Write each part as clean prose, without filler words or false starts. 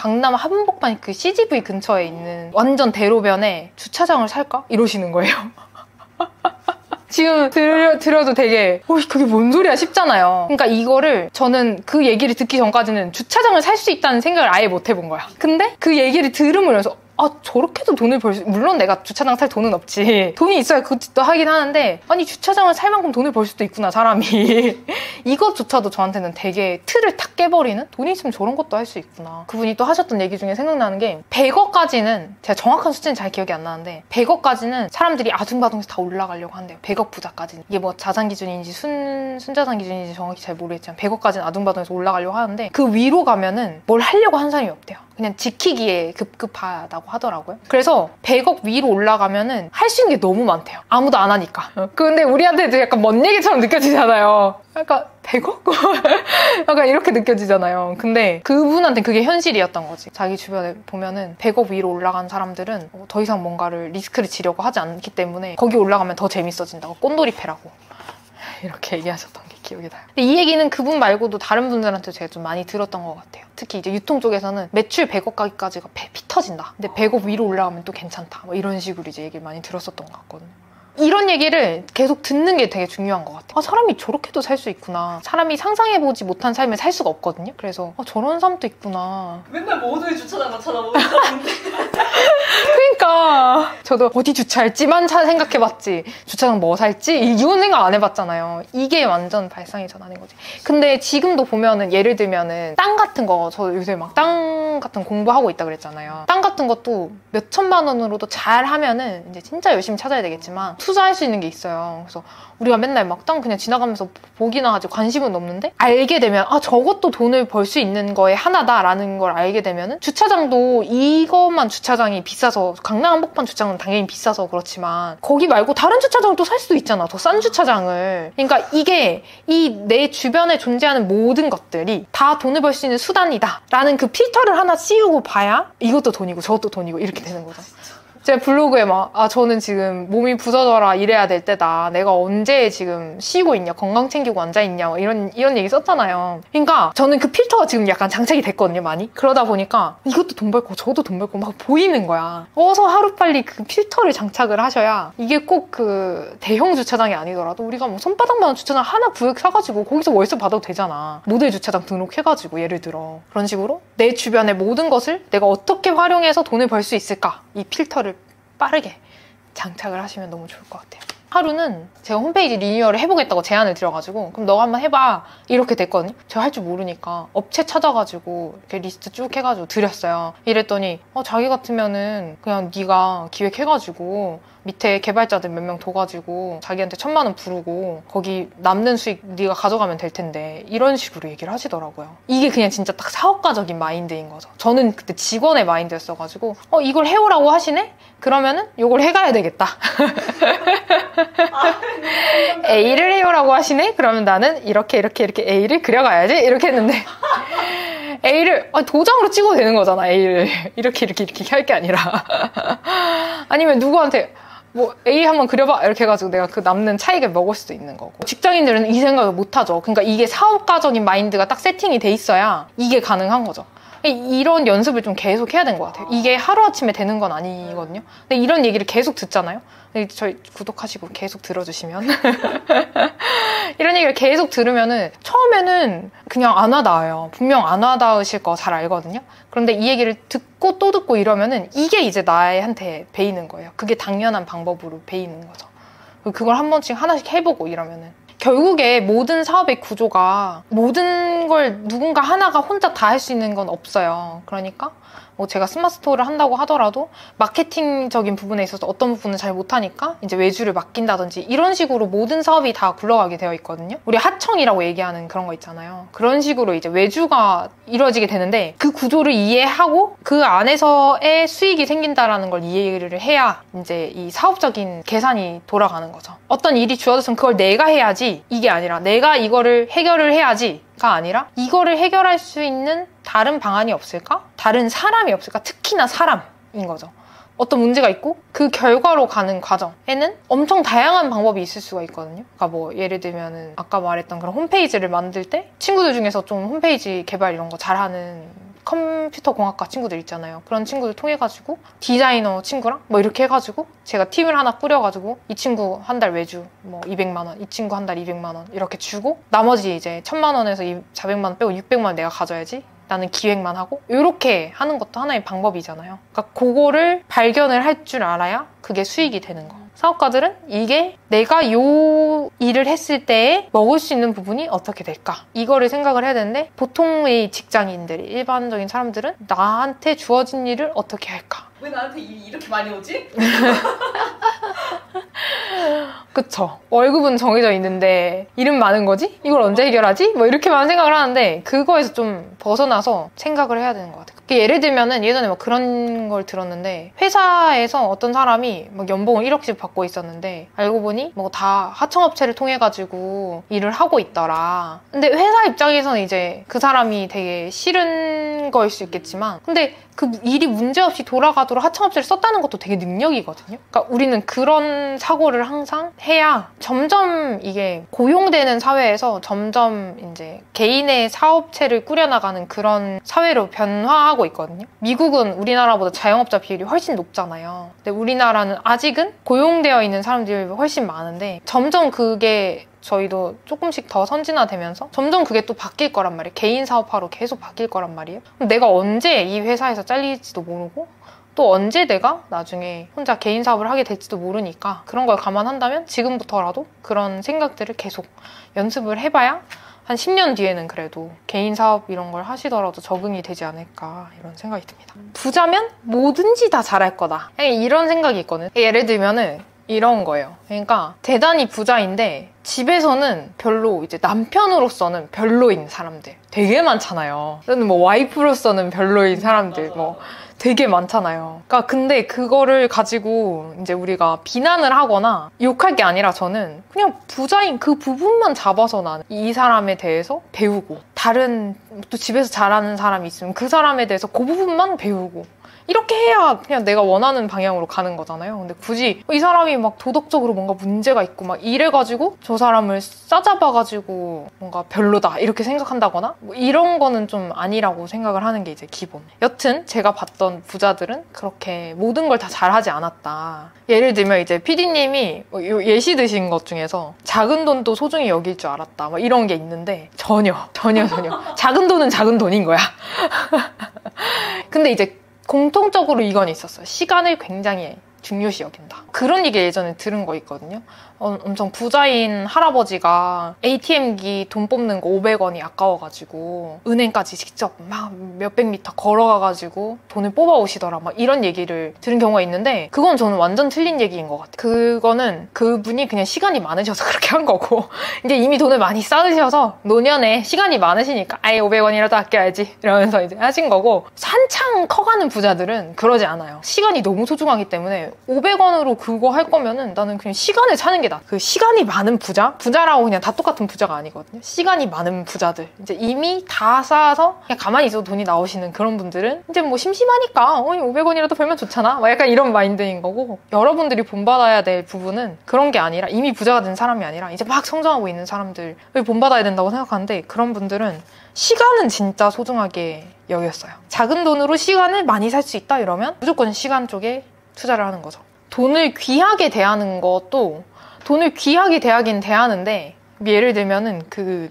강남 한복판 그 CGV 근처에 있는 완전 대로변에 주차장을 살까? 이러시는 거예요. 지금 들어도 되게 그게 뭔 소리야 싶잖아요. 그러니까 이거를 저는 그 얘기를 듣기 전까지는 주차장을 살 수 있다는 생각을 아예 못 해본 거야. 근데 그 얘기를 들으면서 저렇게도 돈을 물론 내가 주차장 살 돈은 없지. 돈이 있어야 그것도 하긴 하는데 아니 주차장을 살 만큼 돈을 벌 수도 있구나 사람이. 이것조차도 저한테는 되게 틀을 탁 깨버리는 돈이 있으면 저런 것도 할 수 있구나. 그분이 또 하셨던 얘기 중에 생각나는 게 100억까지는 제가 정확한 숫자는 잘 기억이 안 나는데 100억까지는 사람들이 아둥바둥해서 다 올라가려고 한대요. 100억 부자까지는. 이게 뭐 자산 기준인지 순자산 기준인지 정확히 잘 모르겠지만 100억까지는 아둥바둥해서 올라가려고 하는데 그 위로 가면은 뭘 하려고 한 사람이 없대요. 그냥 지키기에 급급하다고 하더라고요. 그래서 100억 위로 올라가면은 할 수 있는 게 너무 많대요. 아무도 안 하니까. 근데 우리한테도 약간 먼 얘기처럼 느껴지잖아요. 약간 100억? 약간 이렇게 느껴지잖아요. 근데 그분한테는 그게 현실이었던 거지. 자기 주변에 보면은 100억 위로 올라간 사람들은 더 이상 뭔가를 리스크를 지려고 하지 않기 때문에 거기 올라가면 더 재밌어진다고. 꼰돌이패라고. 이렇게 얘기하셨던 게 기억이 나요. 근데 이 얘기는 그분 말고도 다른 분들한테 제가 좀 많이 들었던 것 같아요. 특히 이제 유통 쪽에서는 매출 100억 가기까지가 피 터진다. 근데 100억 위로 올라가면 또 괜찮다. 뭐 이런 식으로 이제 얘기를 많이 들었었던 것 같거든요. 이런 얘기를 계속 듣는 게 되게 중요한 것 같아요. 사람이 저렇게도 살 수 있구나. 사람이 상상해보지 못한 삶을 살 수가 없거든요. 그래서 저런 사람도 있구나. 맨날 모두의 주차장만 찾아보는 사람인데. 그러니까 저도 어디 주차할지만 생각해봤지 주차장 뭐 살지? 이건 생각 안 해봤잖아요. 이게 완전 발상의 전환인 거지. 근데 지금도 보면은 예를 들면은 땅 같은 거, 저 요새 막 땅 같은 공부하고 있다 그랬잖아요. 땅 같은 것도 몇 천만 원으로도 잘 하면은 이제 진짜 열심히 찾아야 되겠지만 투자할 수 있는 게 있어요. 그래서 우리가 맨날 막 땅 그냥 지나가면서 보기나 하지 관심은 없는데 알게 되면 저것도 돈을 벌 수 있는 거에 하나다라는 걸 알게 되면은 주차장도 이것만 주차장이 비싸서 강남 한복판 주차장은 당연히 비싸서 그렇지만 거기 말고 다른 주차장을 또 살 수도 있잖아. 더 싼 주차장을. 그러니까 이게 이 내 주변에 존재하는 모든 것들이 다 돈을 벌 수 있는 수단이다 라는 그 필터를 하나 씌우고 봐야 이것도 돈이고 저것도 돈이고 이렇게 되는 거죠. 제 블로그에 저는 지금 몸이 부서져라 이래야 될 때다. 내가 언제 지금 쉬고 있냐, 건강 챙기고 앉아있냐, 뭐 이런 얘기 썼잖아요. 그러니까 저는 그 필터가 지금 약간 장착이 됐거든요, 많이. 그러다 보니까 이것도 돈 벌고 저것도 돈 벌고 막 보이는 거야. 어서 하루빨리 그 필터를 장착을 하셔야 이게 꼭 그 대형 주차장이 아니더라도 우리가 뭐 손바닥만한 주차장 하나 구역 사가지고 거기서 월세 받아도 되잖아. 모델 주차장 등록해가지고 예를 들어. 그런 식으로 내 주변의 모든 것을 내가 어떻게 활용해서 돈을 벌 수 있을까? 이 필터를 빠르게 장착을 하시면 너무 좋을 것 같아요. 하루는 제가 홈페이지 리뉴얼을 해보겠다고 제안을 드려가지고 그럼 너가 한번 해봐 이렇게 됐거든요. 제가 할 줄 모르니까 업체 찾아가지고 이렇게 리스트 쭉 해가지고 드렸어요. 이랬더니 자기 같으면은 그냥 네가 기획해가지고 밑에 개발자들 몇 명 둬가지고 자기한테 1,000만 원 부르고 거기 남는 수익 네가 가져가면 될 텐데 이런 식으로 얘기를 하시더라고요. 이게 그냥 진짜 딱 사업가적인 마인드인 거죠. 저는 그때 직원의 마인드였어가지고 이걸 해오라고 하시네? 그러면은 이걸 해가야 되겠다. A를 해오라고 하시네? 그러면 나는 이렇게 A를 그려가야지? 이렇게 했는데 A를 도장으로 찍어도 되는 거잖아. A를 이렇게 할 게 아니라 아니면 누구한테 뭐 A 한번 그려봐 이렇게 해가지고 내가 그 남는 차익을 먹을 수도 있는 거고. 직장인들은 이 생각을 못하죠. 그러니까 이게 사업가적인 마인드가 딱 세팅이 돼 있어야 이게 가능한 거죠. 이런 연습을 좀 계속 해야 되는 것 같아요. 이게 하루아침에 되는 건 아니거든요. 근데 이런 얘기를 계속 듣잖아요. 저희 구독하시고 계속 들어주시면 이런 얘기를 계속 들으면은 처음에는 그냥 안 와닿아요. 분명 안 와닿으실 거 잘 알거든요. 그런데 이 얘기를 듣고 또 듣고 이러면은 이게 이제 나한테 배이는 거예요. 그게 당연한 방법으로 배이는 거죠. 그걸 한 번씩 하나씩 해보고 이러면은 결국에 모든 사업의 구조가 모든 걸 누군가 하나가 혼자 다 할 수 있는 건 없어요. 그러니까 뭐 제가 스마트 스토어를 한다고 하더라도 마케팅적인 부분에 있어서 어떤 부분은 잘 못하니까 이제 외주를 맡긴다든지 이런 식으로 모든 사업이 다 굴러가게 되어 있거든요. 우리 하청이라고 얘기하는 그런 거 있잖아요. 그런 식으로 이제 외주가 이루어지게 되는데 그 구조를 이해하고 그 안에서의 수익이 생긴다라는 걸 이해를 해야 이제 이 사업적인 계산이 돌아가는 거죠. 어떤 일이 주어졌으면 그걸 내가 해야지 이게 아니라 내가 이거를 해결을 해야지 가 아니라 이거를 해결할 수 있는 다른 방안이 없을까? 다른 사람이 없을까? 특히나 사람인 거죠. 어떤 문제가 있고 그 결과로 가는 과정에는 엄청 다양한 방법이 있을 수가 있거든요. 그러니까 뭐 예를 들면은 아까 말했던 그런 홈페이지를 만들 때 친구들 중에서 좀 홈페이지 개발 이런 거 잘하는 컴퓨터 공학과 친구들 있잖아요. 그런 친구들 통해가지고 디자이너 친구랑 뭐 이렇게 해가지고 제가 팀을 하나 꾸려가지고 이 친구 한 달 외주 뭐 200만 원, 이 친구 한 달 200만 원 이렇게 주고 나머지 이제 1000만 원에서 400만 원 빼고 600만 원 내가 가져야지. 나는 기획만 하고 이렇게 하는 것도 하나의 방법이잖아요. 그러니까 그거를 발견을 할 줄 알아야 그게 수익이 되는 거. 사업가들은 이게 내가 요 일을 했을 때에 먹을 수 있는 부분이 어떻게 될까? 이거를 생각을 해야 되는데 보통의 직장인들이 일반적인 사람들은 나한테 주어진 일을 어떻게 할까? 왜 나한테 일이 이렇게 많이 오지? 그쵸. 월급은 정해져 있는데 일은 많은 거지? 이걸 언제 해결하지? 뭐 이렇게만 생각을 하는데 그거에서 좀 벗어나서 생각을 해야 되는 것 같아요. 예를 들면은 예전에 막 그런 걸 들었는데 회사에서 어떤 사람이 막 연봉을 1억씩 받고 있었는데 알고 보니 뭐 다 하청업체를 통해 가지고 일을 하고 있더라. 근데 회사 입장에서는 이제 그 사람이 되게 싫은 거일 수 있겠지만 근데 그 일이 문제없이 돌아가도록 하청업체를 썼다는 것도 되게 능력이거든요. 그러니까 우리는 그런 사고를 항상 해야 점점 이게 고용되는 사회에서 점점 이제 개인의 사업체를 꾸려나가는 그런 사회로 변화하고 있거든요. 미국은 우리나라보다 자영업자 비율이 훨씬 높잖아요. 근데 우리나라는 아직은 고용되어 있는 사람들이 훨씬 많은데 점점 그게 저희도 조금씩 더 선진화되면서 점점 그게 또 바뀔 거란 말이에요. 개인 사업화로 계속 바뀔 거란 말이에요. 그럼 내가 언제 이 회사에서 잘릴지도 모르고 또 언제 내가 나중에 혼자 개인 사업을 하게 될지도 모르니까 그런 걸 감안한다면 지금부터라도 그런 생각들을 계속 연습을 해봐야 한 10년 뒤에는 그래도 개인 사업 이런 걸 하시더라도 적응이 되지 않을까 이런 생각이 듭니다. 부자면 뭐든지 다 잘할 거다. 이런 생각이 있거든요. 예를 들면은 이런 거예요. 그러니까 대단히 부자인데 집에서는 별로 이제 남편으로서는 별로인 사람들 되게 많잖아요. 또는 뭐 와이프로서는 별로인 사람들 뭐 되게 많잖아요. 그러니까 근데 그거를 가지고 이제 우리가 비난을 하거나 욕할 게 아니라 저는 그냥 부자인 그 부분만 잡아서 나는 이 사람에 대해서 배우고 다른 또 집에서 잘하는 사람이 있으면 그 사람에 대해서 그 부분만 배우고 이렇게 해야 그냥 내가 원하는 방향으로 가는 거잖아요. 근데 굳이 이 사람이 막 도덕적으로 뭔가 문제가 있고 막 이래가지고 저 사람을 싸잡아가지고 뭔가 별로다 이렇게 생각한다거나 뭐 이런 거는 좀 아니라고 생각을 하는 게 이제 기본. 여튼 제가 봤던 부자들은 그렇게 모든 걸 다 잘하지 않았다. 예를 들면 이제 PD님이 예시 드신 것 중에서 작은 돈도 소중히 여길 줄 알았다. 막 이런 게 있는데 전혀. 작은 돈은 작은 돈인 거야. 근데 이제 공통적으로 이건 있었어요. 시간을 굉장히 중요시 여긴다. 그런 얘기 예전에 들은 거 있거든요. 엄청 부자인 할아버지가 ATM기 돈 뽑는 거 500원이 아까워가지고 은행까지 직접 막 몇백 미터 걸어가가지고 돈을 뽑아오시더라. 막 이런 얘기를 들은 경우가 있는데 그건 저는 완전 틀린 얘기인 것 같아요. 그거는 그분이 그냥 시간이 많으셔서 그렇게 한 거고 이제 이미 돈을 많이 쌓으셔서 노년에 시간이 많으시니까 아예 500원이라도 아껴야지 이러면서 이제 하신 거고 한창 커가는 부자들은 그러지 않아요. 시간이 너무 소중하기 때문에 500원으로 그거 할 거면은 나는 그냥 시간을 사는 게 나아. 그 시간이 많은 부자라고 그냥 다 똑같은 부자가 아니거든요. 시간이 많은 부자들. 이제 이미 다 쌓아서 그냥 가만히 있어도 돈이 나오시는 그런 분들은 이제 뭐 심심하니까 500원이라도 벌면 좋잖아. 막 약간 이런 마인드인 거고 여러분들이 본받아야 될 부분은 그런 게 아니라 이미 부자가 된 사람이 아니라 이제 막 성장하고 있는 사람들을 본받아야 된다고 생각하는데 그런 분들은 시간은 진짜 소중하게 여겼어요. 작은 돈으로 시간을 많이 살 수 있다 이러면 무조건 시간 쪽에 투자를 하는 거죠. 돈을 귀하게 대하는 것도 돈을 귀하게 대하긴 대하는데 예를 들면은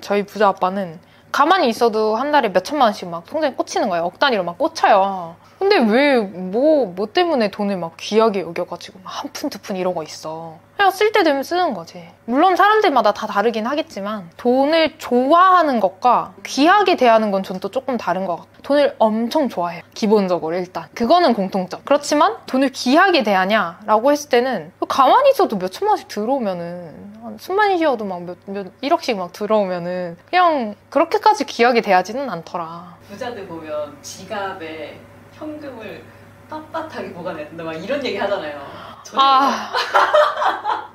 저희 부자 아빠는 가만히 있어도 한 달에 몇 천만 원씩 막 통장에 꽂히는 거예요. 억 단위로 막 꽂혀요. 근데 왜 뭐 때문에 돈을 막 귀하게 여겨가지고 막 한 푼 두 푼 이러고 있어. 그냥 쓸 때 되면 쓰는 거지. 물론 사람들마다 다 다르긴 하겠지만 돈을 좋아하는 것과 귀하게 대하는 건 전 또 조금 다른 것 같고 돈을 엄청 좋아해요. 기본적으로 일단. 그거는 공통점. 그렇지만 돈을 귀하게 대하냐라고 했을 때는 가만히 있어도 몇 천만 원씩 들어오면은 한 숨만이셔도 막 몇 1억씩 막 들어오면은 그냥 그렇게까지 귀하게 대하지는 않더라. 부자들 보면 지갑에 현금을 빳빳하게 보관해둔다 막 이런 얘기 하잖아요.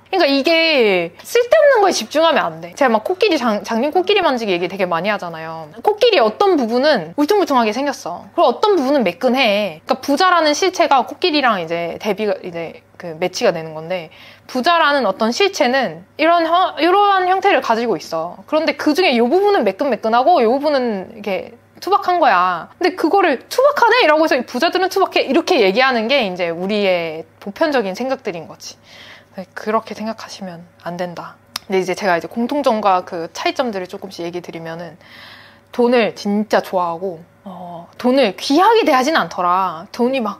그러니까 이게 쓸데없는 거에 집중하면 안 돼. 제가 막 장님 코끼리 만지기 얘기 되게 많이 하잖아요. 코끼리 어떤 부분은 울퉁불퉁하게 생겼어. 그리고 어떤 부분은 매끈해. 그러니까 부자라는 실체가 코끼리랑 이제 매치가 되는 건데 부자라는 어떤 실체는 이러한 형태를 가지고 있어. 그런데 그 중에 이 부분은 매끈매끈하고 이 부분은 이렇게 투박한 거야. 근데 그거를 투박하네? 이라고 해서 부자들은 투박해? 이렇게 얘기하는 게 이제 우리의 보편적인 생각들인 거지. 그렇게 생각하시면 안 된다. 근데 이제 제가 이제 공통점과 그 차이점들을 조금씩 얘기 드리면은 돈을 진짜 좋아하고 돈을 귀하게 대하진 않더라. 돈이 막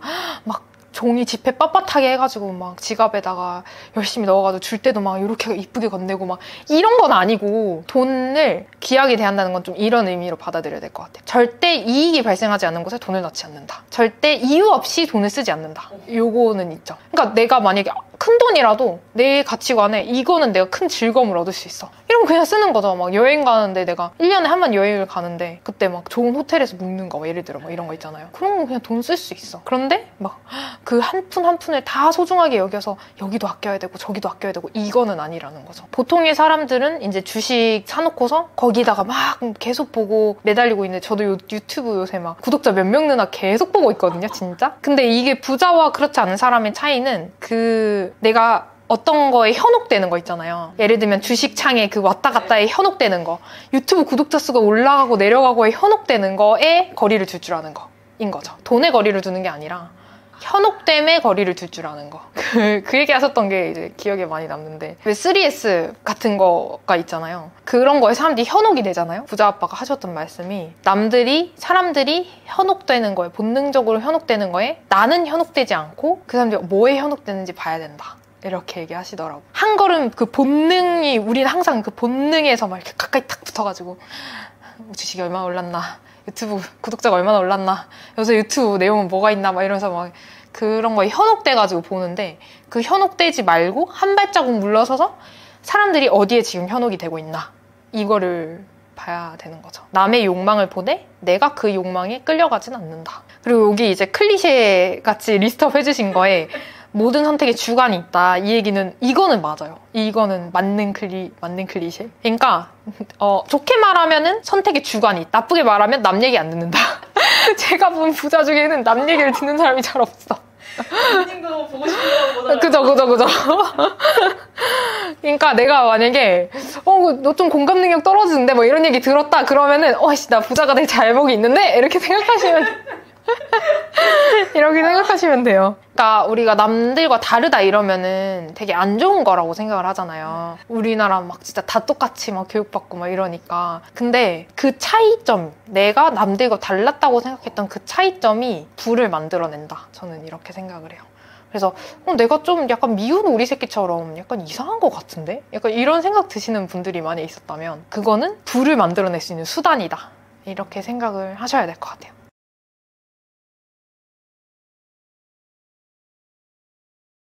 종이 지폐 빳빳하게 해가지고 막 지갑에다가 열심히 넣어가지고 줄 때도 막 이렇게 이쁘게 건네고 막 이런 건 아니고 돈을 귀하게 대한다는 건 좀 이런 의미로 받아들여야 될 것 같아요. 절대 이익이 발생하지 않는 곳에 돈을 넣지 않는다. 절대 이유 없이 돈을 쓰지 않는다. 요거는 있죠. 그러니까 내가 만약에 큰 돈이라도 내 가치관에 이거는 내가 큰 즐거움을 얻을 수 있어. 이러면 그냥 쓰는 거죠. 막 여행 가는데 내가 1년에 한 번 여행을 가는데 그때 막 좋은 호텔에서 묵는 거 예를 들어 막 이런 거 있잖아요. 그런 거 그냥 돈 쓸 수 있어. 그런데 막 그 한 푼 한 푼을 다 소중하게 여겨서 여기도 아껴야 되고 저기도 아껴야 되고 이거는 아니라는 거죠. 보통의 사람들은 이제 주식 사놓고서 거기다가 막 계속 보고 매달리고 있는데 저도 유튜브 요새 막 구독자 몇 명 느나 계속 보고 있거든요, 진짜. 근데 이게 부자와 그렇지 않은 사람의 차이는 내가 어떤 거에 현혹되는 거 있잖아요. 예를 들면 주식창에 그 왔다 갔다에 현혹되는 거, 유튜브 구독자 수가 올라가고 내려가고에 현혹되는 거에 거리를 둘 줄 아는 거인 거죠. 돈에 거리를 두는 게 아니라 현혹됨에 거리를 둘 줄 아는 거. 그 얘기 하셨던 게 이제 기억에 많이 남는데, 왜 3S 같은 거가 있잖아요. 그런 거에 사람들이 현혹이 되잖아요. 부자 아빠가 하셨던 말씀이 사람들이 현혹되는 거에, 본능적으로 현혹되는 거에 나는 현혹되지 않고 그 사람들이 뭐에 현혹되는지 봐야 된다. 이렇게 얘기하시더라고. 한 걸음 그 본능이, 우리는 항상 그 본능에서 막 이렇게 가까이 탁 붙어가지고 주식이 얼마나 올랐나, 유튜브 구독자가 얼마나 올랐나, 요새 유튜브 내용은 뭐가 있나 막 이러면서 막 그런 거에 현혹돼가지고 보는데, 그 현혹되지 말고 한 발자국 물러서서 사람들이 어디에 지금 현혹이 되고 있나, 이거를 봐야 되는 거죠. 남의 욕망을 보되 내가 그 욕망에 끌려가진 않는다. 그리고 여기 이제 클리셰 같이 리스트업 해주신 거에 모든 선택에 주관이 있다, 이 얘기는, 이거는 맞아요. 이거는 맞는 클리셰. 그러니까 좋게 말하면은 선택에 주관이 있다, 나쁘게 말하면 남 얘기 안 듣는다. 제가 본 부자 중에는 남 얘기를 듣는 사람이 잘 없어. 님도 보고 싶은 그죠. 그러니까 내가 만약에 너 좀 공감 능력 떨어지는데 뭐 이런 얘기 들었다 그러면은 나 부자가 될 잘못이 있는데, 이렇게 생각하시면 돼요. 그러니까 우리가 남들과 다르다 이러면은 되게 안 좋은 거라고 생각을 하잖아요. 우리나라 막 진짜 다 똑같이 막 교육받고 막 이러니까. 근데 그 차이점, 내가 남들과 달랐다고 생각했던 그 차이점이 부를 만들어낸다, 저는 이렇게 생각을 해요. 그래서 내가 좀 약간 미운 오리 새끼처럼 약간 이상한 것 같은데? 약간 이런 생각 드시는 분들이 많이 있었다면 그거는 부를 만들어낼 수 있는 수단이다, 이렇게 생각을 하셔야 될 것 같아요.